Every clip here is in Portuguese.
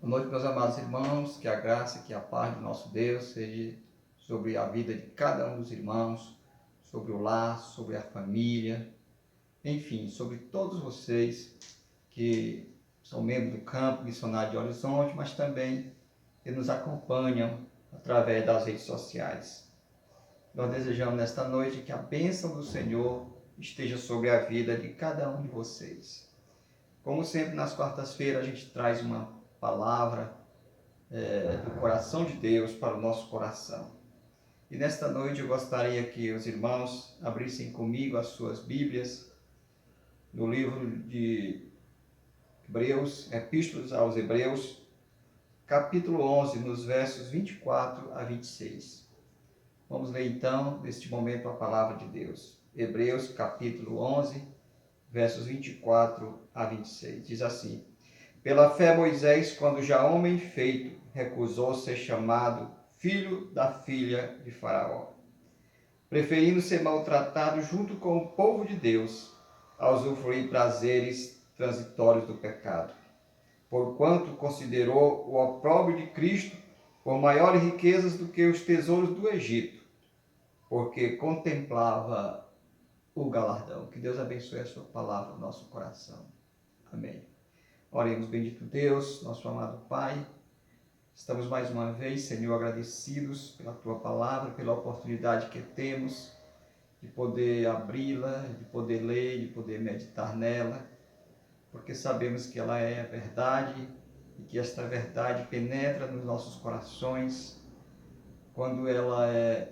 Boa noite, meus amados irmãos, que a graça, que a paz do nosso Deus seja sobre a vida de cada um dos irmãos, sobre o lar, sobre a família, enfim, sobre todos vocês que são membros do campo missionário de Horizonte, mas também que nos acompanham através das redes sociais. Nós desejamos nesta noite que a bênção do Senhor esteja sobre a vida de cada um de vocês. Como sempre, nas quartas-feiras a gente traz uma palavra do coração de Deus para o nosso coração. E nesta noite eu gostaria que os irmãos abrissem comigo as suas Bíblias no livro de Hebreus, Epístolas aos Hebreus, capítulo 11, nos versos 24 a 26. Vamos ler então, neste momento, a palavra de Deus. Hebreus, capítulo 11, versos 24 a 26. Diz assim: Pela fé, Moisés, quando já homem feito, recusou ser chamado filho da filha de Faraó, preferindo ser maltratado junto com o povo de Deus, a usufruir prazeres transitórios do pecado. Porquanto considerou o opróbrio de Cristo por maiores riquezas do que os tesouros do Egito, porque contemplava o galardão. Que Deus abençoe a sua palavra no nosso coração. Amém. Oremos, bendito Deus, nosso amado Pai. Estamos mais uma vez, Senhor, agradecidos pela Tua palavra, pela oportunidade que temos de poder abri-la, de poder ler, de poder meditar nela, porque sabemos que ela é a verdade e que esta verdade penetra nos nossos corações quando ela é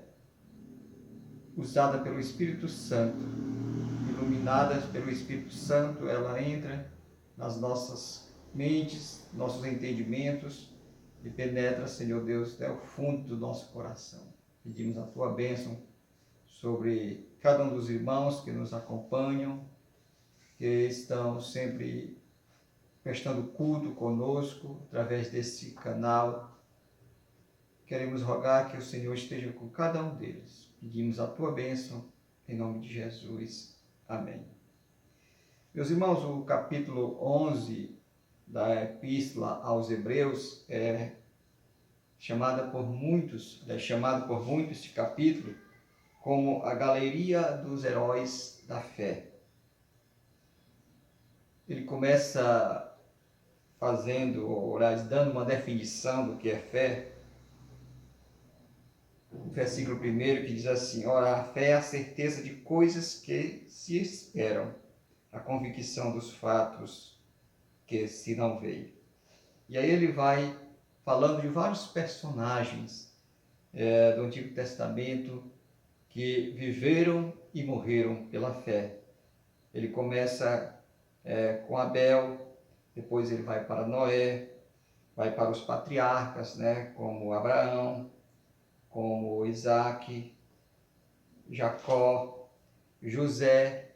usada pelo Espírito Santo, iluminada pelo Espírito Santo, ela entra nas nossas mentes, nossos entendimentos, e penetra, Senhor Deus, até o fundo do nosso coração. Pedimos a Tua bênção sobre cada um dos irmãos que nos acompanham, que estão sempre prestando culto conosco, através desse canal. Queremos rogar que o Senhor esteja com cada um deles. Pedimos a Tua bênção, em nome de Jesus. Amém. Meus irmãos, o capítulo 11 da Epístola aos Hebreus é chamado por muitos este capítulo como a galeria dos heróis da fé. Ele começa dando uma definição do que é fé. O versículo 1 que diz assim: Ora, a fé é a certeza de coisas que se esperam, a convicção dos fatos que se não veem. E aí ele vai falando de vários personagens do Antigo Testamento que viveram e morreram pela fé. Ele começa com Abel, depois ele vai para Noé, vai para os patriarcas, como Abraão, como Isaac, Jacó, José.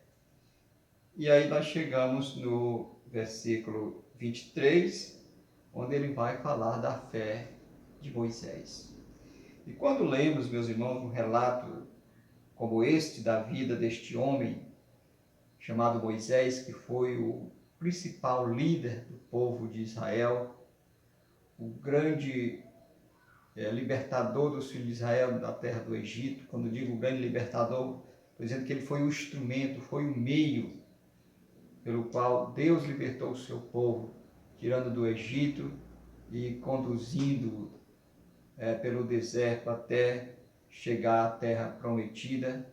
E aí nós chegamos no versículo 23, onde ele vai falar da fé de Moisés. E quando lemos, meus irmãos, um relato como este da vida deste homem chamado Moisés, que foi o principal líder do povo de Israel, o grande libertador dos filhos de Israel da terra do Egito. Quando digo grande libertador, estou dizendo que ele foi o instrumento, foi o meio pelo qual Deus libertou o seu povo, tirando do Egito e conduzindo pelo deserto até chegar à terra prometida,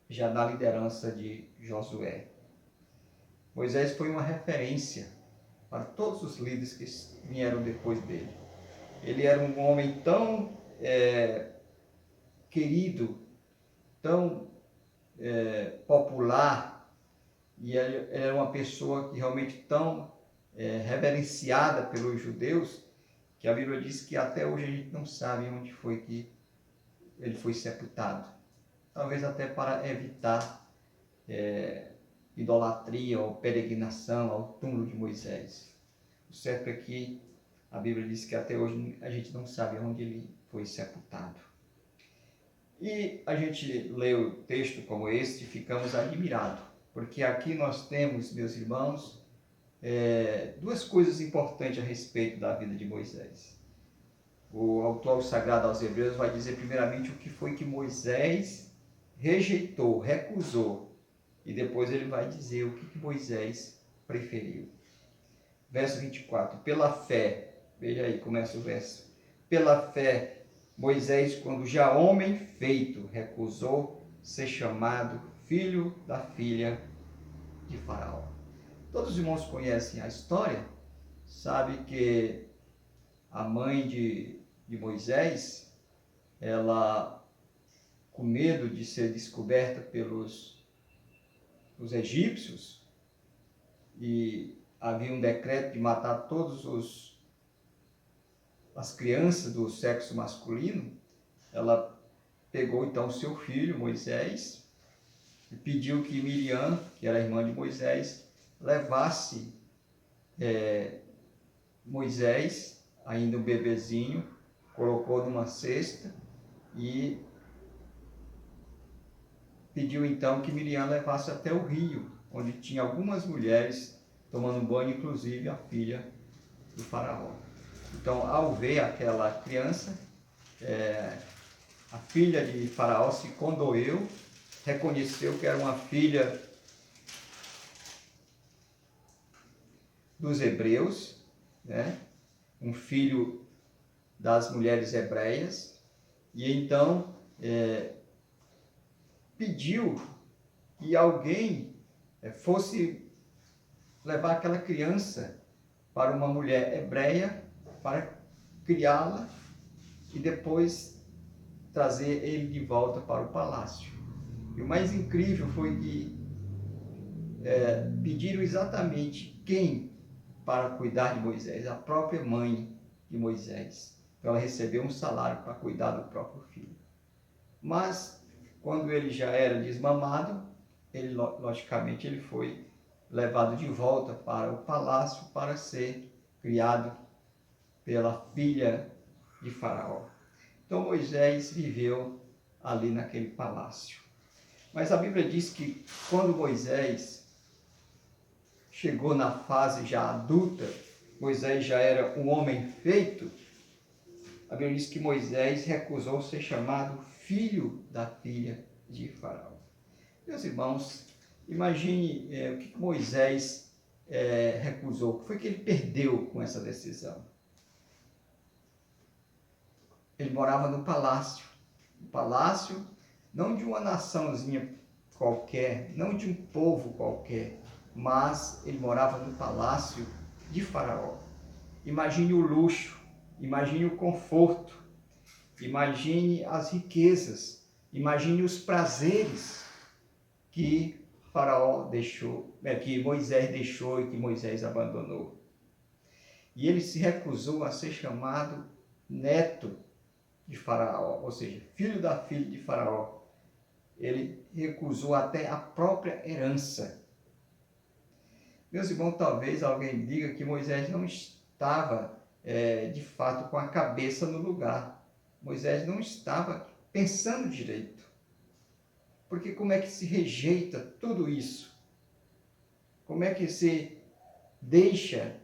já na liderança de Josué. Moisés foi uma referência para todos os líderes que vieram depois dele. Ele era um homem tão querido, tão popular, e ele era uma pessoa que realmente tão reverenciada pelos judeus, que a Bíblia diz que até hoje a gente não sabe onde foi que ele foi sepultado. Talvez até para evitar idolatria ou peregrinação ao túmulo de Moisés. O certo é que a Bíblia diz que até hoje a gente não sabe onde ele foi sepultado. E a gente lê o texto como este e ficamos admirados, porque aqui nós temos, meus irmãos, duas coisas importantes a respeito da vida de Moisés. O autor sagrado aos Hebreus vai dizer primeiramente o que foi que Moisés rejeitou, recusou, e depois ele vai dizer o que Moisés preferiu. Verso 24, pela fé, veja aí, começa o verso. Pela fé, Moisés, quando já homem feito, recusou ser chamado filho da filha de Faraó. Todos os irmãos conhecem a história, sabe que a mãe de Moisés, ela, com medo de ser descoberta pelos os egípcios, e havia um decreto de matar todas as crianças do sexo masculino, ela pegou então o seu filho, Moisés, e pediu que Miriam, que era irmã de Moisés, levasse Moisés, ainda um bebezinho, colocou numa cesta e pediu então que Miriam levasse até o rio, onde tinha algumas mulheres tomando banho, inclusive a filha do faraó. Então, ao ver aquela criança, a filha de Faraó se condoeu, reconheceu que era uma filha dos hebreus, né? Um filho das mulheres hebreias, e então pediu que alguém fosse levar aquela criança para uma mulher hebreia para criá-la e depois trazer ele de volta para o palácio. E o mais incrível foi que pediram exatamente quem para cuidar de Moisés, a própria mãe de Moisés. Então ela recebeu um salário para cuidar do próprio filho. Mas quando ele já era desmamado, ele logicamente ele foi levado de volta para o palácio para ser criado pela filha de Faraó. Então Moisés viveu ali naquele palácio. Mas a Bíblia diz que quando Moisés chegou na fase já adulta, Moisés já era um homem feito, a Bíblia diz que Moisés recusou ser chamado filho da filha de Faraó. Meus irmãos, imagine o que Moisés recusou, o que foi que ele perdeu com essa decisão. Ele morava no palácio não de uma naçãozinha qualquer, não de um povo qualquer, mas ele morava no palácio de Faraó. Imagine o luxo, imagine o conforto, imagine as riquezas, imagine os prazeres que Faraó deixou, que Moisés deixou e que Moisés abandonou. E ele se recusou a ser chamado neto de Faraó, ou seja, filho da filha de Faraó. Ele recusou até a própria herança. Meus irmãos, talvez alguém diga que Moisés não estava, de fato, com a cabeça no lugar. Moisés não estava pensando direito. Porque como é que se rejeita tudo isso? Como é que se deixa,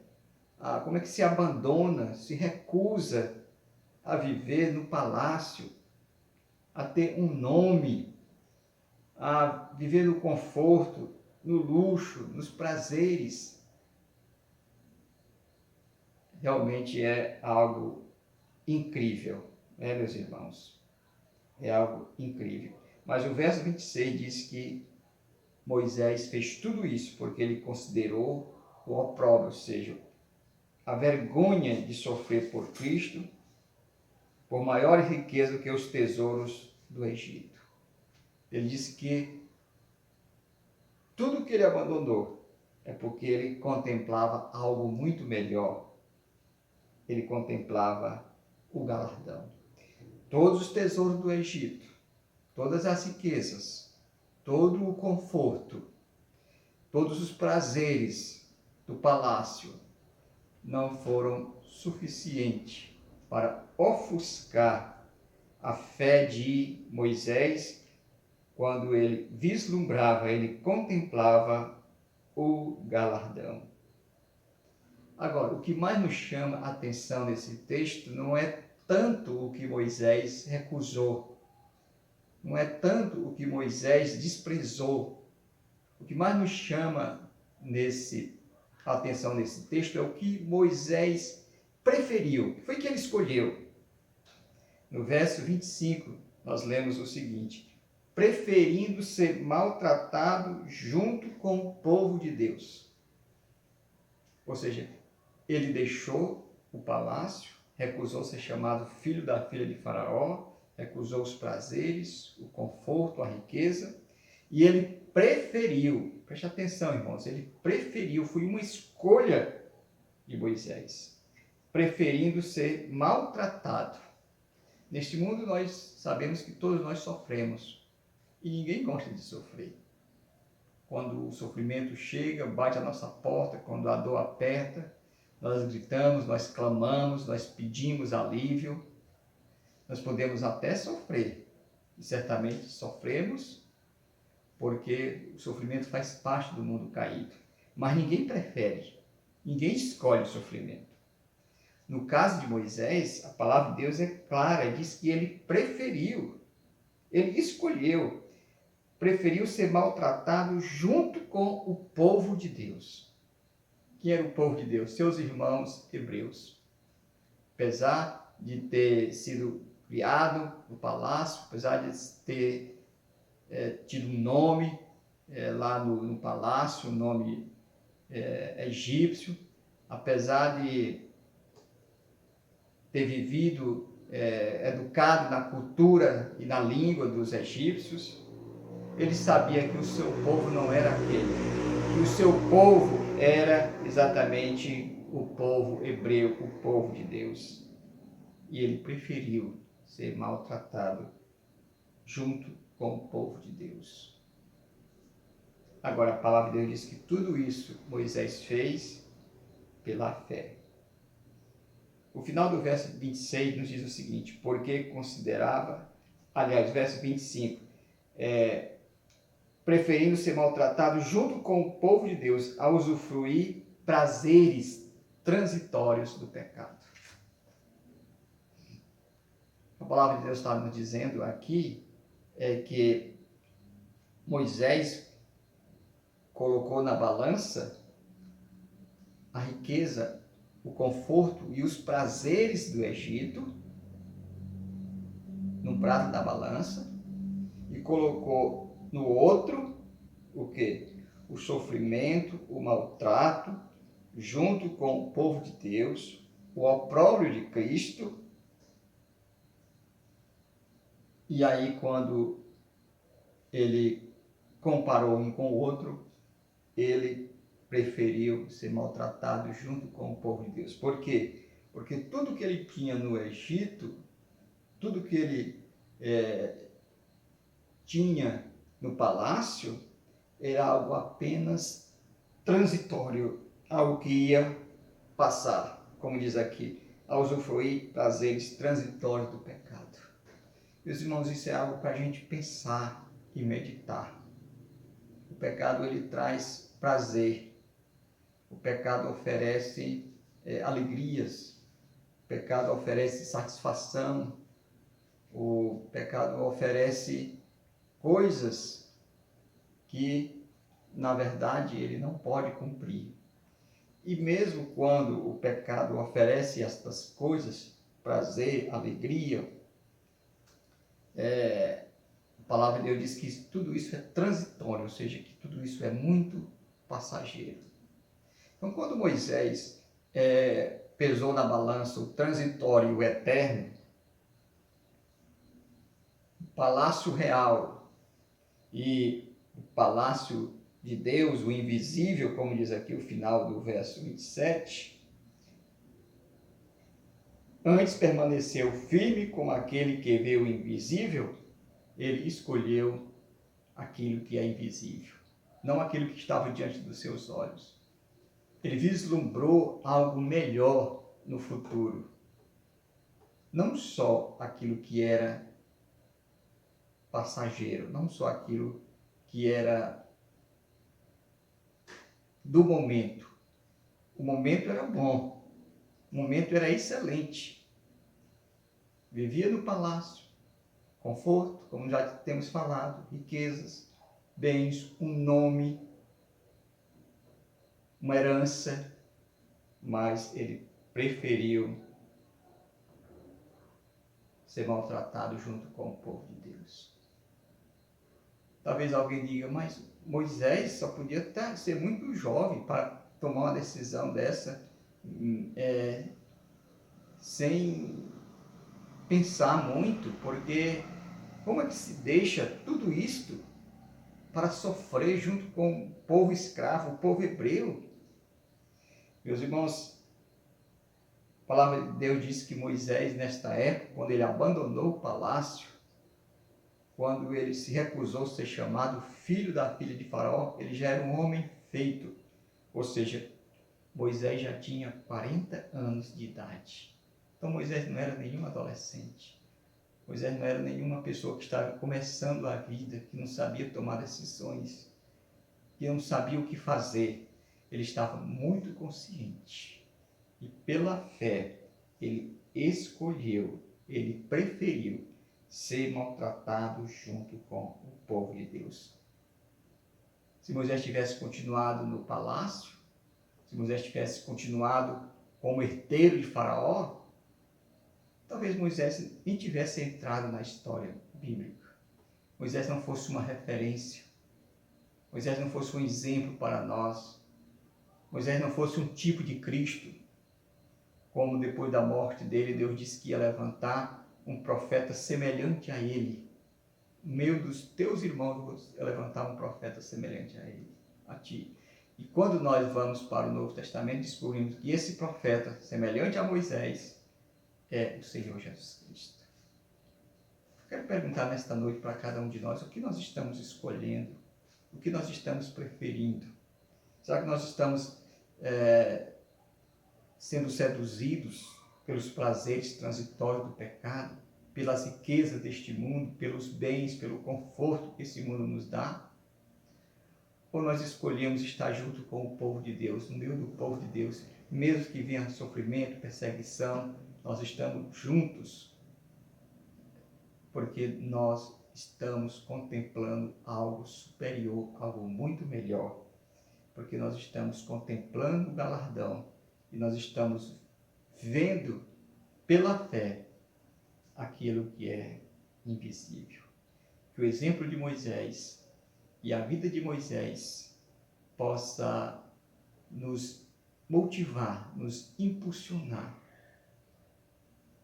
como é que se abandona, se recusa a viver no palácio, a ter um nome, a viver no conforto, no luxo, nos prazeres? Realmente é algo incrível, né, meus irmãos? É algo incrível. Mas o verso 26 diz que Moisés fez tudo isso porque ele considerou o opróbrio, ou seja, a vergonha de sofrer por Cristo, por maior riqueza do que os tesouros do Egito. Ele disse que tudo que ele abandonou é porque ele contemplava algo muito melhor. Ele contemplava o galardão. Todos os tesouros do Egito, todas as riquezas, todo o conforto, todos os prazeres do palácio não foram suficientes para ofuscar a fé de Moisés quando ele vislumbrava, ele contemplava o galardão. Agora, o que mais nos chama a atenção nesse texto não é tanto o que Moisés recusou, não é tanto o que Moisés desprezou. O que mais nos chama a atenção nesse texto é o que Moisés preferiu, foi o que ele escolheu. No verso 25, nós lemos o seguinte: preferindo ser maltratado junto com o povo de Deus. Ou seja, ele deixou o palácio, recusou ser chamado filho da filha de Faraó, recusou os prazeres, o conforto, a riqueza, e ele preferiu, preste atenção, irmãos, ele preferiu, foi uma escolha de Moisés, preferindo ser maltratado. Neste mundo nós sabemos que todos nós sofremos, e ninguém gosta de sofrer. Quando o sofrimento chega, bate à nossa porta, quando a dor aperta, nós gritamos, nós clamamos, nós pedimos alívio. Nós podemos até sofrer, e certamente sofremos, porque o sofrimento faz parte do mundo caído. Mas ninguém prefere, ninguém escolhe o sofrimento. No caso de Moisés, a palavra de Deus é clara, diz que ele preferiu, ele escolheu, preferiu ser maltratado junto com o povo de Deus. Quem era o povo de Deus? Seus irmãos hebreus. Apesar de ter sido criado no palácio, apesar de ter tido um nome lá no palácio, um nome egípcio, apesar de ter vivido, educado na cultura e na língua dos egípcios, ele sabia que o seu povo não era aquele, que o seu povo era exatamente o povo hebreu, o povo de Deus. E ele preferiu ser maltratado junto com o povo de Deus. Agora, a palavra de Deus diz que tudo isso Moisés fez pela fé. O final do verso 26 nos diz o seguinte: porque considerava, aliás, verso 25, preferindo ser maltratado junto com o povo de Deus a usufruir prazeres transitórios do pecado. A palavra de Deus está nos dizendo aqui que Moisés colocou na balança a riqueza, o conforto e os prazeres do Egito no prato da balança e colocou no outro o quê? O sofrimento, o maltrato, junto com o povo de Deus, o opróbrio de Cristo. E aí, quando ele comparou um com o outro, ele preferiu ser maltratado junto com o povo de Deus. Por quê? Porque tudo que ele tinha no Egito, tudo que ele tinha no palácio, era algo apenas transitório, algo que ia passar, como diz aqui, a usufruir prazeres transitórios do pecado. Meus irmãos, isso é algo para a gente pensar e meditar. O pecado, ele traz prazer. O pecado oferece alegrias. O pecado oferece satisfação. O pecado oferece coisas que, na verdade, ele não pode cumprir. E mesmo quando o pecado oferece estas coisas, prazer, alegria, a palavra de Deus diz que tudo isso é transitório, ou seja, que tudo isso é muito passageiro. Então, quando Moisés pesou na balança o transitório e o eterno, o palácio real e o palácio de Deus, o invisível, como diz aqui o final do verso 27, antes permaneceu firme como aquele que vê o invisível, ele escolheu aquilo que é invisível, não aquilo que estava diante dos seus olhos. Ele vislumbrou algo melhor no futuro. Não só aquilo que era passageiro, não só aquilo que era do momento. o momento era bom, o momento era excelente. Vivia no palácio, conforto, como já temos falado, riquezas, bens, um nome, uma herança, mas ele preferiu ser maltratado junto com o povo de Deus. Talvez alguém diga, mas Moisés só podia ser muito jovem para tomar uma decisão dessa, sem pensar muito, porque como é que se deixa tudo isto para sofrer junto com o povo escravo, o povo hebreu? Meus irmãos, a palavra de Deus diz que Moisés, nesta época, quando ele abandonou o palácio, quando ele se recusou a ser chamado filho da filha de Faraó, ele já era um homem feito. Ou seja, Moisés já tinha 40 anos de idade. Então Moisés não era nenhum adolescente. Moisés não era nenhuma pessoa que estava começando a vida, que não sabia tomar decisões, que não sabia o que fazer. Ele estava muito consciente. E pela fé, ele escolheu, ele preferiu ser maltratado junto com o povo de Deus. Se Moisés tivesse continuado no palácio, se Moisés tivesse continuado como herdeiro de Faraó, talvez Moisés nem tivesse entrado na história bíblica. Moisés não fosse uma referência. Moisés não fosse um exemplo para nós. Moisés não fosse um tipo de Cristo. Como depois da morte dele, Deus disse que ia levantar um profeta semelhante a ele. No meio dos teus irmãos, eu levantar um profeta semelhante a ele, a ti. E quando nós vamos para o Novo Testamento, descobrimos que esse profeta, semelhante a Moisés, é o Senhor Jesus Cristo. Quero perguntar nesta noite para cada um de nós, o que nós estamos escolhendo? O que nós estamos preferindo? Será que nós estamos sendo seduzidos pelos prazeres transitórios do pecado, pelas riquezas deste mundo, pelos bens, pelo conforto que esse mundo nos dá? Ou nós escolhemos estar junto com o povo de Deus, no meio do povo de Deus, mesmo que venha sofrimento, perseguição, nós estamos juntos, porque nós estamos contemplando algo superior, algo muito melhor, porque nós estamos contemplando o galardão e nós estamos vendo pela fé aquilo que é invisível. Que o exemplo de Moisés e a vida de Moisés possa nos motivar, nos impulsionar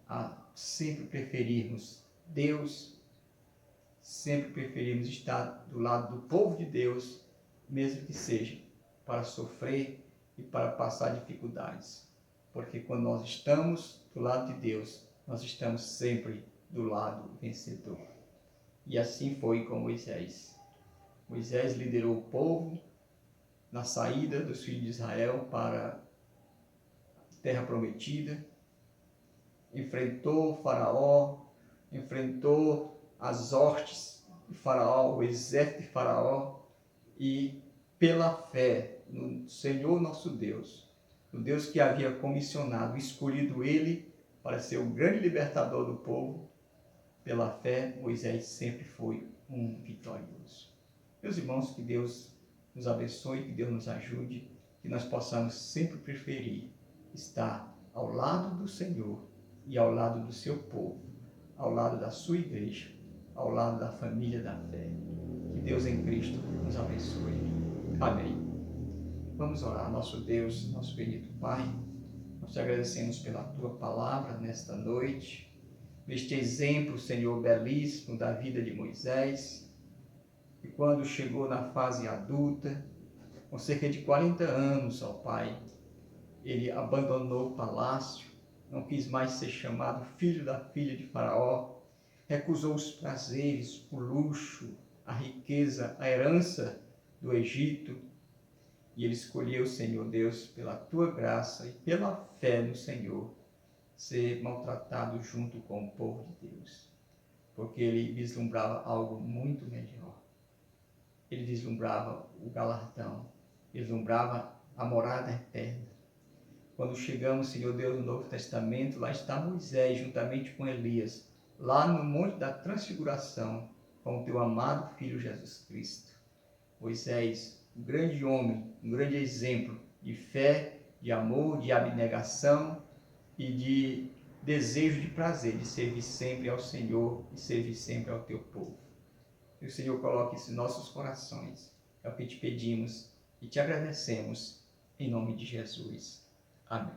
a sempre preferirmos Deus, sempre preferirmos estar do lado do povo de Deus, mesmo que seja para sofrer e para passar dificuldades. Porque quando nós estamos do lado de Deus, nós estamos sempre do lado vencedor. E assim foi com Moisés. Moisés liderou o povo na saída dos filhos de Israel para a terra prometida, enfrentou Faraó, enfrentou as hostes de Faraó, o exército de Faraó, e pela fé no Senhor nosso Deus, no Deus que havia comissionado, escolhido ele para ser o grande libertador do povo, pela fé Moisés sempre foi um vitorioso. Meus irmãos, que Deus nos abençoe, que Deus nos ajude, que nós possamos sempre preferir estar ao lado do Senhor e ao lado do seu povo, ao lado da sua igreja, ao lado da família da fé. Que Deus em Cristo nos abençoe. Amém. Vamos orar. Nosso Deus, nosso bendito Pai, nós te agradecemos pela tua palavra nesta noite, neste exemplo, Senhor, belíssimo da vida de Moisés, e quando chegou na fase adulta, com cerca de 40 anos, ó Pai, ele abandonou o palácio, não quis mais ser chamado filho da filha de Faraó, recusou os prazeres, o luxo, a riqueza, a herança do Egito, e ele escolheu, Senhor Deus, pela tua graça e pela fé no Senhor, ser maltratado junto com o povo de Deus, porque ele vislumbrava algo muito melhor. Ele vislumbrava o galardão, vislumbrava a morada eterna, Quando chegamos, Senhor Deus, no Novo Testamento, lá está Moisés, juntamente com Elias, lá no Monte da Transfiguração, com o teu amado Filho Jesus Cristo. Moisés, um grande homem, um grande exemplo de fé, de amor, de abnegação e de desejo de prazer, de servir sempre ao Senhor e servir sempre ao teu povo. Que o Senhor coloque isso em nossos corações. É o que te pedimos e te agradecemos, em nome de Jesus. Amém.